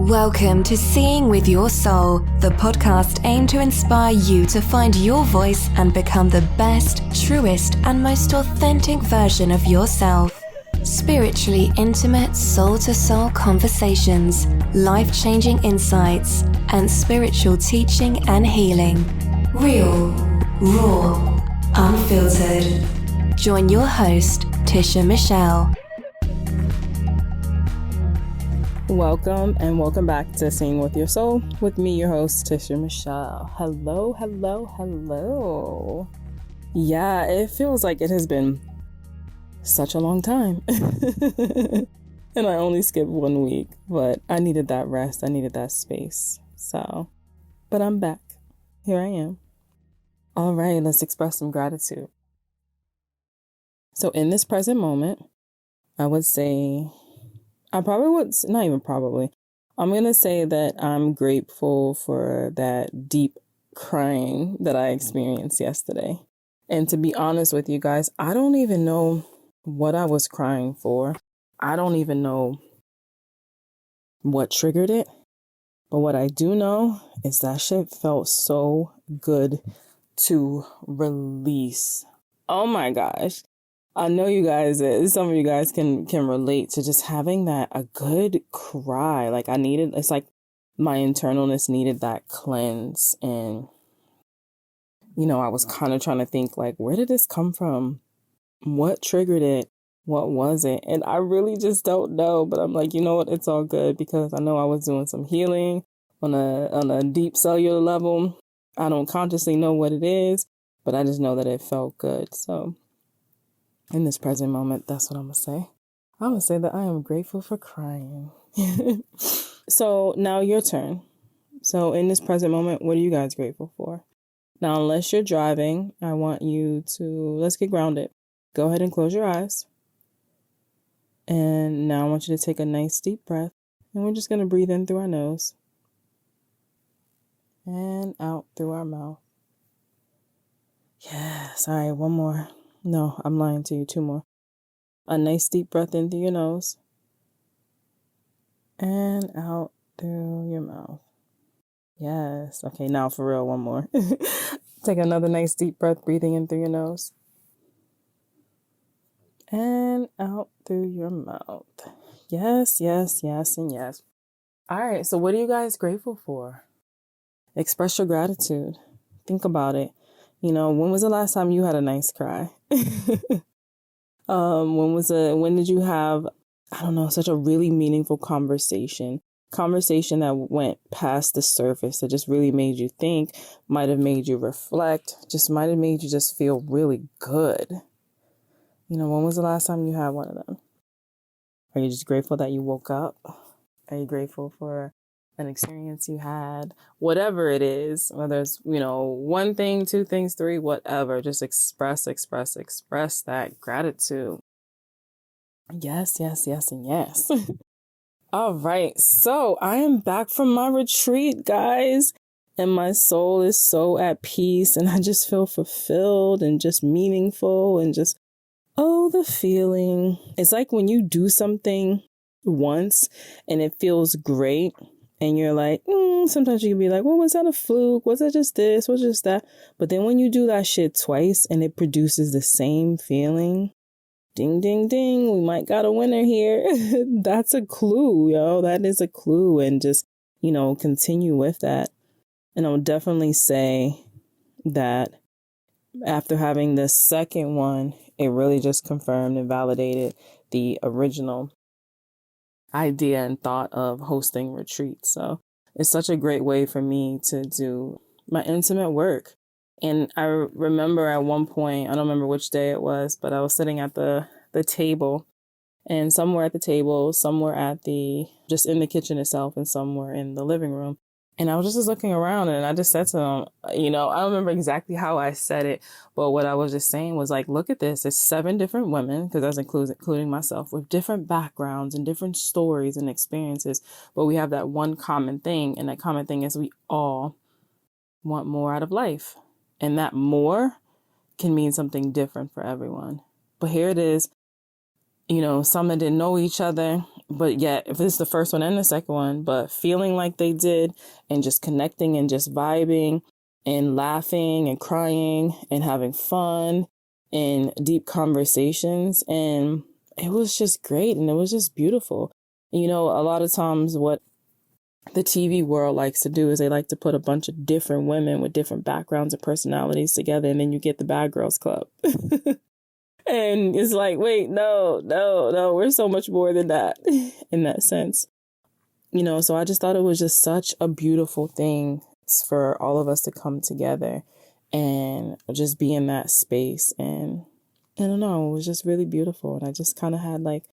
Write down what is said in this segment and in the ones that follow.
Welcome to Seeing with Your Soul, the podcast aimed to inspire you to find your voice and become the best, truest, and most authentic version of yourself. Spiritually intimate, soul-to-soul conversations, life-changing insights, and spiritual teaching and healing. Real, raw, unfiltered. Join your host, Tisha Michelle. Welcome and welcome back to Sing With Your Soul with me, your host, Tisha Michelle. Hello. Yeah, it feels like it has been such a long time. And I only skipped 1 week, but I needed that rest. I needed that space. But I'm back. Here I am. All right, let's express some gratitude. So in this present moment, I would say... I'm going to say that I'm grateful for that deep crying that I experienced yesterday. And to be honest with you guys, I don't even know what I was crying for. I don't even know what triggered it. But what I do know is that shit felt so good to release. Oh my gosh. I know you guys, some of you guys can relate to just having a good cry. Like it's like my internalness needed that cleanse. And, I was kind of trying to think like, where did this come from? What triggered it? What was it? And I really just don't know. But I'm like, you know what? It's all good because I know I was doing some healing on a deep cellular level. I don't consciously know what it is, but I just know that it felt good. So in this present moment, that's what I'm going to say. I'm going to say that I am grateful for crying. So now your turn. So in this present moment, what are you guys grateful for? Now, unless you're driving, I want you to, let's get grounded. Go ahead and close your eyes. And now I want you to take a nice deep breath. And we're just going to breathe in through our nose. And out through our mouth. Yes. All right, one more. No, I'm lying to you. 2 more. A nice deep breath in through your nose. And out through your mouth. Yes. Okay, now for real, 1 more. Take another nice deep breath, breathing in through your nose. And out through your mouth. Yes, and yes. All right, so what are you guys grateful for? Express your gratitude. Think about it. When was the last time you had a nice cry? When did you have, such a really meaningful conversation that went past the surface, that just really made you think, might have made you reflect, just might have made you just feel really good. When was the last time you had one of them? Are you just grateful that you woke up? Are you grateful for an experience you had? Whatever it is, whether it's, 1 thing, 2 things, 3, whatever, just express that gratitude. Yes, and yes. All right. So I am back from my retreat, guys, and my soul is so at peace and I just feel fulfilled and just meaningful and just, the feeling. It's like when you do something once and it feels great. And you're like, sometimes you can be like, well, was that a fluke? Was it just this? Was it just that? But then when you do that shit twice and it produces the same feeling, ding, ding, ding, we might got a winner here. That's a clue, yo. That is a clue. And just, continue with that. And I'll definitely say that after having the second one, it really just confirmed and validated the original idea and thought of hosting retreats. So it's such a great way for me to do my intimate work. And I remember at one point, I don't remember which day it was, but I was sitting at the table, and somewhere at the table, somewhere just in the kitchen itself, and somewhere in the living room. And I was just looking around and I just said to them, I don't remember exactly how I said it, but what I was just saying was like, look at this. It's 7 different women, because that's including myself, with different backgrounds and different stories and experiences. But we have that one common thing. And that common thing is we all want more out of life. And that more can mean something different for everyone. But here it is, some that didn't know each other, but yet if it's the first one and the second one, but feeling like they did and just connecting and just vibing and laughing and crying and having fun and deep conversations. And it was just great. And it was just beautiful. You know, a lot of times what the TV world likes to do is they like to put a bunch of different women with different backgrounds and personalities together. And then you get the Bad Girls Club. And it's like, wait, no, we're so much more than that in that sense. You know, so I just thought it was just such a beautiful thing for all of us to come together and just be in that space. And I don't know, it was just really beautiful. And I just kind of had like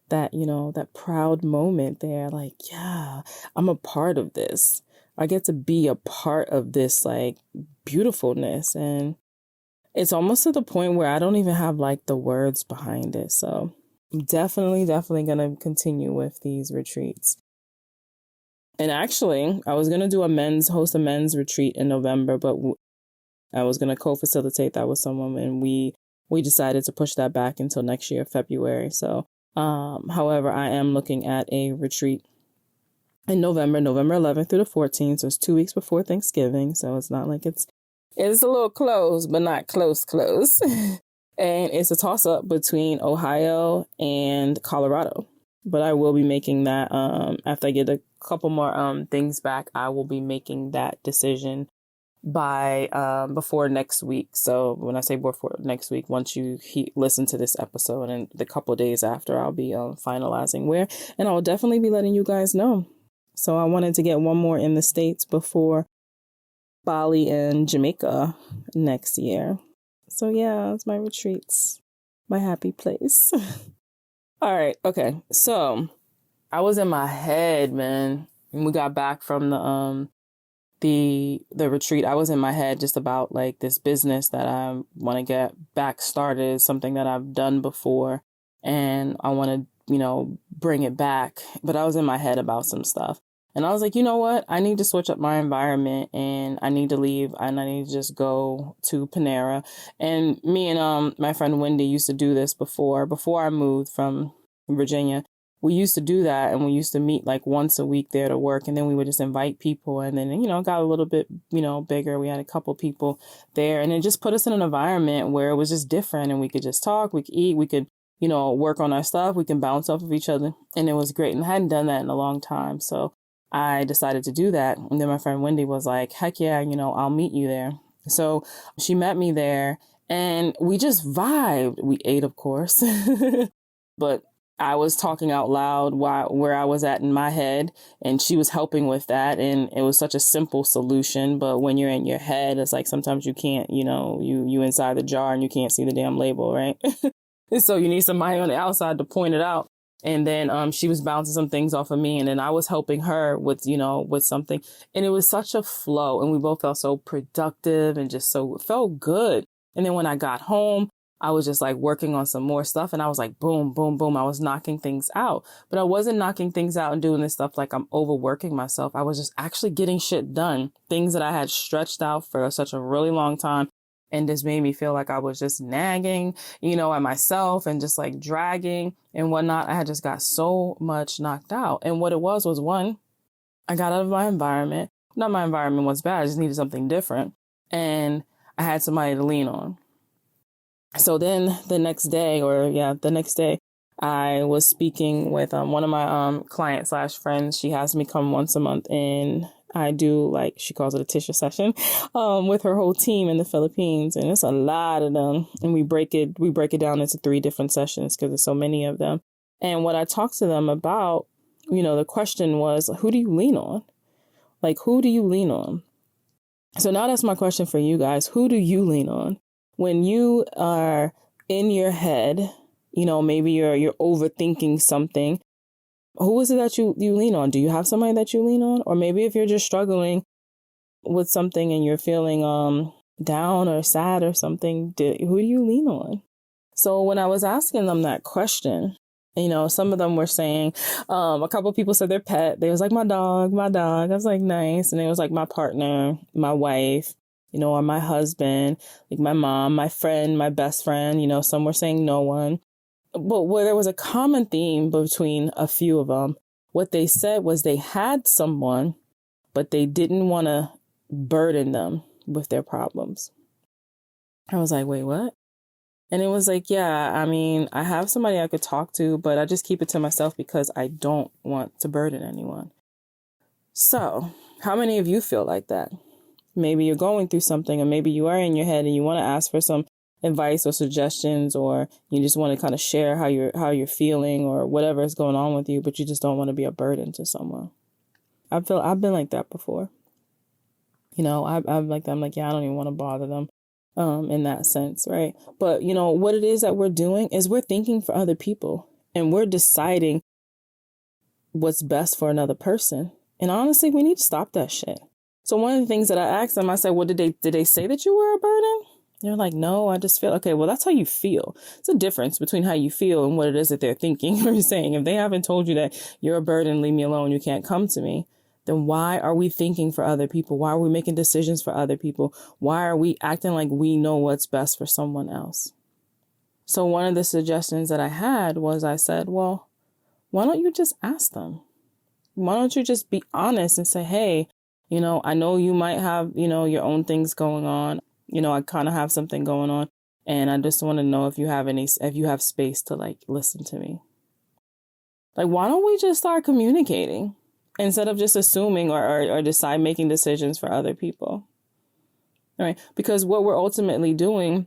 that, you know, that proud moment there. Like, yeah, I'm a part of this. I get to be a part of this like beautifulness. And it's almost to the point where I don't even have like the words behind it. So I'm definitely going to continue with these retreats. And actually, I was going to host a men's retreat in November, but I was going to co-facilitate that with someone. And we decided to push that back until next year, February. So, however, I am looking at a retreat in November 11th through the 14th. So it's 2 weeks before Thanksgiving. So it's not like it's a little close, but not close. And it's a toss-up between Ohio and Colorado. But I will be making that after I get a couple more things back. I will be making that decision by before next week. So when I say before next week, once you listen to this episode and the couple of days after, I'll be finalizing where. And I'll definitely be letting you guys know. So I wanted to get one more in the States before Bali and Jamaica next year. So yeah, it's my retreats, my happy place. All right. Okay. So I was in my head, man. When we got back from the retreat, I was in my head just about like this business that I want to get back started, something that I've done before, and I want to, you know, bring it back. But I was in my head about some stuff. And I was like, you know what? I need to switch up my environment and I need to leave and I need to just go to Panera. And me and my friend Wendy used to do this before I moved from Virginia. We used to do that and we used to meet like once a week there to work. And then we would just invite people. And then, you know, it got a little bit, you know, bigger. We had a couple people there and it just put us in an environment where it was just different and we could just talk, we could eat, we could, you know, work on our stuff. We can bounce off of each other. And it was great. And I hadn't done that in a long time. So I decided to do that. And then my friend Wendy was like, heck yeah, you know, I'll meet you there. So she met me there and we just vibed. We ate, of course, but I was talking out loud where I was at in my head and she was helping with that. And it was such a simple solution. But when you're in your head, it's like sometimes you can't, you know, you inside the jar and you can't see the damn label, right? So you need somebody on the outside to point it out. And then she was bouncing some things off of me. And then I was helping her with, you know, with something. And it was such a flow. And we both felt so productive and just so it felt good. And then when I got home, I was just like working on some more stuff. And I was like, boom, boom, boom. I was knocking things out. But I wasn't knocking things out and doing this stuff like I'm overworking myself. I was just actually getting shit done. Things that I had stretched out for such a really long time. And this made me feel like I was just nagging, you know, at myself and just like dragging and whatnot. I had just got so much knocked out. And what it was one, I got out of my environment. Not my environment was bad. I just needed something different. And I had somebody to lean on. So then the next day, I was speaking with one of my clients / friends. She has me come once a month and I do, like, she calls it a Tisha session with her whole team in the Philippines. And it's a lot of them. And we break it down into 3 different sessions because there's so many of them. And what I talked to them about, you know, the question was, who do you lean on? Like, who do you lean on? So now that's my question for you guys. Who do you lean on? When you are in your head, you know, maybe you're overthinking something. Who is it that you lean on? Do you have somebody that you lean on? Or maybe if you're just struggling with something and you're feeling down or sad or something, who do you lean on? So when I was asking them that question, you know, some of them were saying, a couple of people said their pet. They was like, my dog. I was like, nice. And it was like my partner, my wife, you know, or my husband, like my mom, my friend, my best friend, you know, some were saying no one. but where there was a common theme between a few of them, what they said was they had someone, but they didn't want to burden them with their problems. I was like, wait, what? And it was like, yeah, I mean, I have somebody I could talk to, but I just keep it to myself because I don't want to burden anyone. So how many of you feel like that? Maybe you're going through something, or maybe you are in your head and you want to ask for some advice or suggestions, or you just want to kind of share how you're feeling or whatever is going on with you, but you just don't want to be a burden to someone. I've been like that before. I'm like that. I'm like, yeah, I don't even want to bother them. In that sense, right? But what it is that we're doing is we're thinking for other people, and we're deciding what's best for another person. And honestly, we need to stop that shit. So one of the things that I asked them, I said, well, did they say that you were a burden? They're like, no, I just feel, okay, well, that's how you feel. It's a difference between how you feel and what it is that they're thinking or saying. If they haven't told you that you're a burden, leave me alone, you can't come to me, then why are we thinking for other people? Why are we making decisions for other people? Why are we acting like we know what's best for someone else? So one of the suggestions that I had was, I said, well, why don't you just ask them? Why don't you just be honest and say, hey, I know you might have, your own things going on. I kind of have something going on, and I just want to know if you have space to like listen to me. Like, why don't we just start communicating instead of just assuming or decide making decisions for other people? All right. Because what we're ultimately doing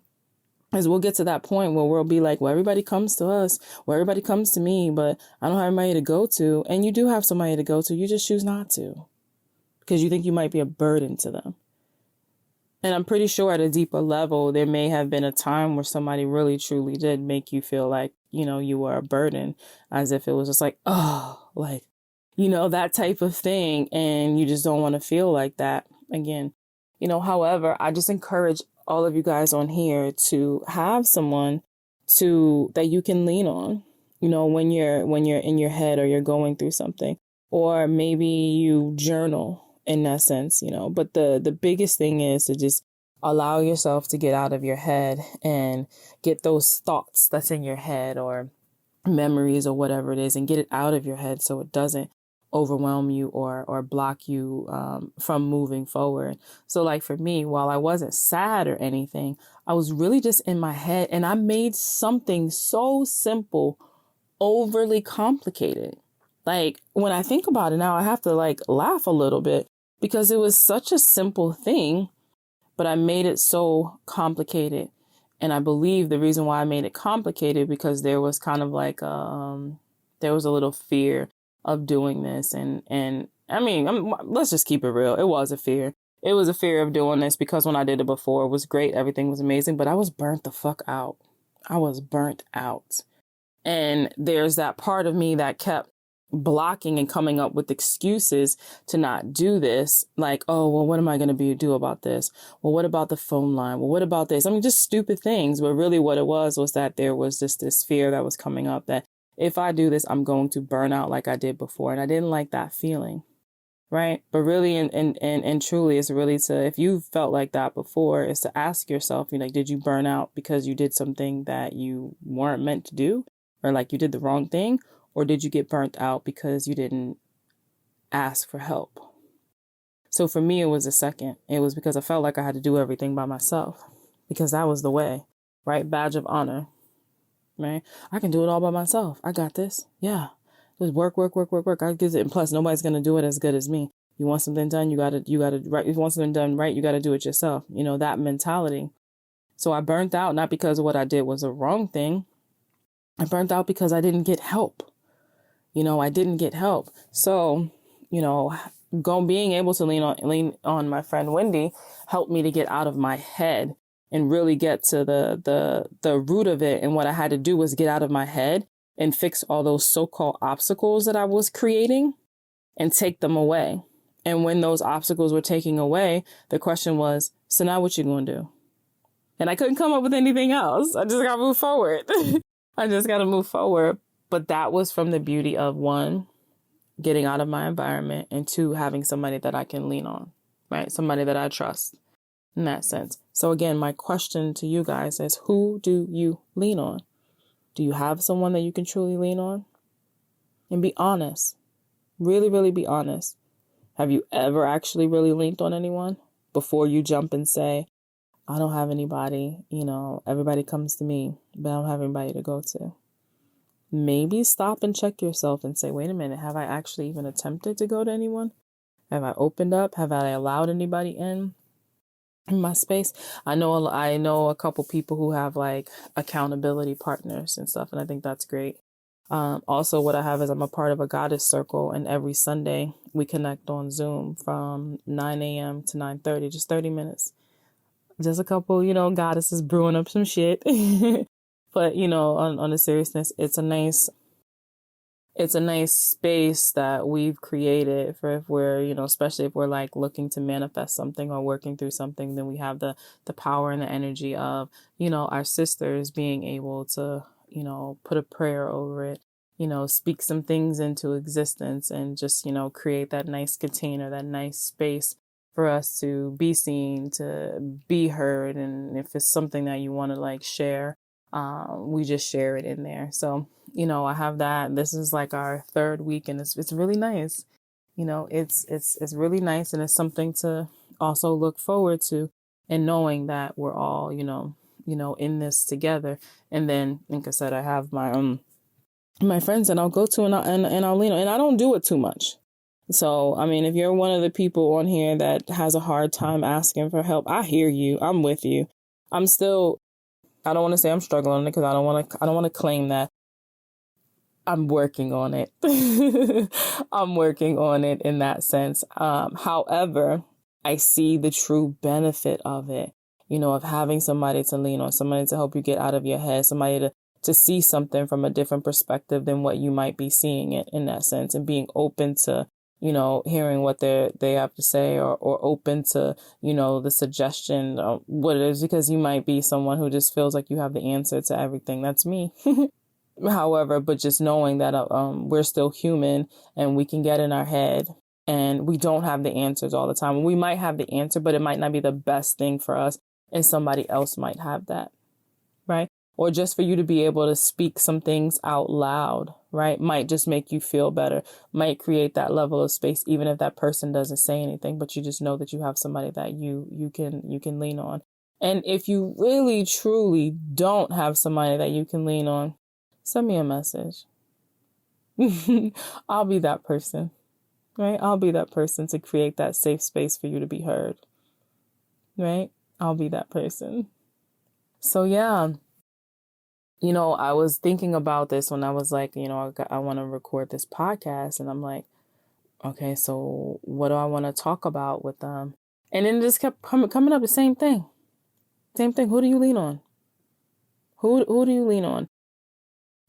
is we'll get to that point where we'll be like, well, everybody comes to us, well, everybody comes to me, but I don't have anybody to go to. And you do have somebody to go to. You just choose not to because you think you might be a burden to them. And I'm pretty sure at a deeper level, there may have been a time where somebody really, truly did make you feel like, you were a burden, as if it was just like, oh, like, that type of thing. And you just don't want to feel like that again. However, I just encourage all of you guys on here to have someone that you can lean on, when you're in your head or you're going through something, or maybe you journal in that sense, but the biggest thing is to just allow yourself to get out of your head and get those thoughts that's in your head or memories or whatever it is, and get it out of your head so it doesn't overwhelm you or block you from moving forward. So like for me, while I wasn't sad or anything, I was really just in my head, and I made something so simple overly complicated. Like when I think about it now, I have to like laugh a little bit because it was such a simple thing, but I made it so complicated. And I believe the reason why I made it complicated because there was kind of like there was a little fear of doing this. And I mean, let's just keep it real. It was a fear. It was a fear of doing this because when I did it before, it was great. Everything was amazing, but I was burnt the fuck out. I was burnt out. And there's that part of me that kept blocking and coming up with excuses to not do this. Like, oh, well, what am I going to do about this? Well, what about the phone line? Well, what about this? I mean, just stupid things. But really what it was that there was just this fear that was coming up that if I do this, I'm going to burn out like I did before. And I didn't like that feeling. Right. But really and truly, it's really if you felt like that before, is to ask yourself, did you burn out because you did something that you weren't meant to do, or like you did the wrong thing? Or did you get burnt out because you didn't ask for help? So for me, it was a second. It was because I felt like I had to do everything by myself because that was the way, right? Badge of honor, right? I can do it all by myself. I got this. Yeah. Just work. I get it. And plus, nobody's going to do it as good as me. You want something done, you got to, right. If you want something done right, you got to do it yourself. That mentality. So I burnt out, not because of what I did was a wrong thing. I burnt out because I didn't get help. I didn't get help. So, being able to lean on my friend Wendy helped me to get out of my head and really get to the root of it. And what I had to do was get out of my head and fix all those so-called obstacles that I was creating and take them away. And when those obstacles were taken away, the question was, so now what you going to do? And I couldn't come up with anything else. I just got to move forward. I just got to move forward. But that was from the beauty of, one, getting out of my environment, and two, having somebody that I can lean on, right? Somebody that I trust in that sense. So again, my question to you guys is, who do you lean on? Do you have someone that you can truly lean on? And be honest. Really, really be honest. Have you ever actually really leaned on anyone before you jump and say, I don't have anybody, everybody comes to me, but I don't have anybody to go to? Maybe stop and check yourself and say, wait a minute, have I actually even attempted to go to anyone? Have I opened up? Have I allowed anybody in my space? I know a couple people who have like accountability partners and stuff, and I think that's great. Also, what I have is I'm a part of a goddess circle, and every Sunday we connect on Zoom from 9 a.m. to 9:30, just 30 minutes. Just a couple, goddesses brewing up some shit. But, on the seriousness, it's a nice space that we've created for if we're, especially if we're like looking to manifest something or working through something, then we have the power and the energy of, our sisters being able to, put a prayer over it, speak some things into existence and just, create that nice container, that nice space for us to be seen, to be heard. And if it's something that you want to like share, we just share it in there. So, I have that. This is like our third week and it's really nice. It's really nice. And it's something to also look forward to, and knowing that we're all, in this together. And then, like I said, I have my friends that I'll go to and I'll lean on, and I don't do it too much. So, I mean, if you're one of the people on here that has a hard time asking for help, I hear you. I'm with you. I don't want to say I'm struggling because I don't want to claim that. I'm working on it. I'm working on it in that sense. However, I see the true benefit of it, of having somebody to lean on, somebody to help you get out of your head, somebody to see something from a different perspective than what you might be seeing it in that sense, and being open to, hearing what they have to say, or open to, the suggestion of what it is, because you might be someone who just feels like you have the answer to everything. That's me. However, but just knowing that we're still human and we can get in our head and we don't have the answers all the time. We might have the answer, but it might not be the best thing for us, and somebody else might have that, right? Or just for you to be able to speak some things out loud, right, might just make you feel better, might create that level of space, even if that person doesn't say anything, but you just know that you have somebody that you can lean on. And if you really, truly don't have somebody that you can lean on, send me a message. I'll be that person, right? I'll be that person to create that safe space for you to be heard, right? I'll be that person. So, yeah. I was thinking about this when I was like, I want to record this podcast, and I'm like, okay, so what do I want to talk about with them? And then it just kept coming up the same thing. Who do you lean on? Who do you lean on?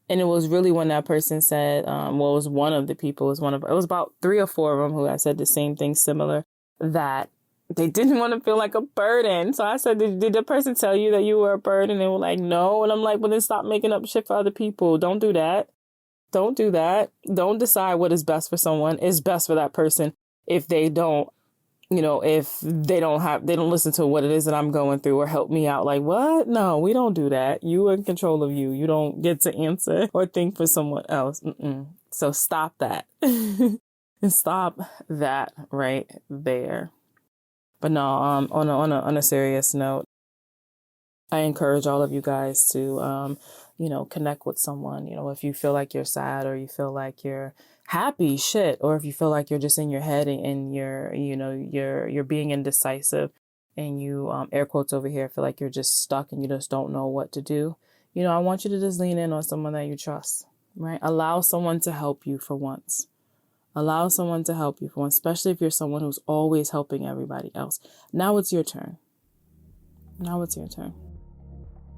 And it was really when that person said, it was one of the people, it was about 3 or 4 of them who had said the same thing similar, that they didn't want to feel like a burden. So I said, did the person tell you that you were a burden? And they were like, no. And I'm like, well, then stop making up shit for other people. Don't do that. Don't do that. Don't decide what is best for someone. It's best for that person. If they don't, if they don't listen to what it is that I'm going through or help me out. Like, what? No, we don't do that. You are in control of you. You don't get to answer or think for someone else. So stop that. And stop that right there. But no, on a serious note, I encourage all of you guys to, connect with someone. If you feel like you're sad, or you feel like you're happy, or if you feel like you're just in your head and you're being indecisive, and you, air quotes over here, feel like you're just stuck and you just don't know what to do. I want you to just lean in on someone that you trust, right? Allow someone to help you for once. Allow someone to help you for once, especially if you're someone who's always helping everybody else. Now it's your turn.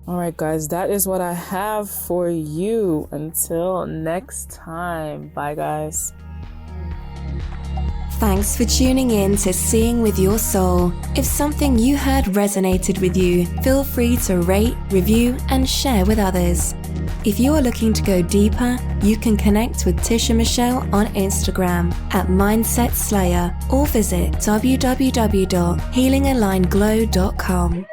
All right, guys, that is what I have for you. Until next time. Bye, guys. Thanks for tuning in to Seeing with Your Soul. If something you heard resonated with you, feel free to rate, review, and share with others. If you are looking to go deeper, you can connect with Tisha Michelle on Instagram at Mindset Slayer, or visit www.healingalignedglow.com.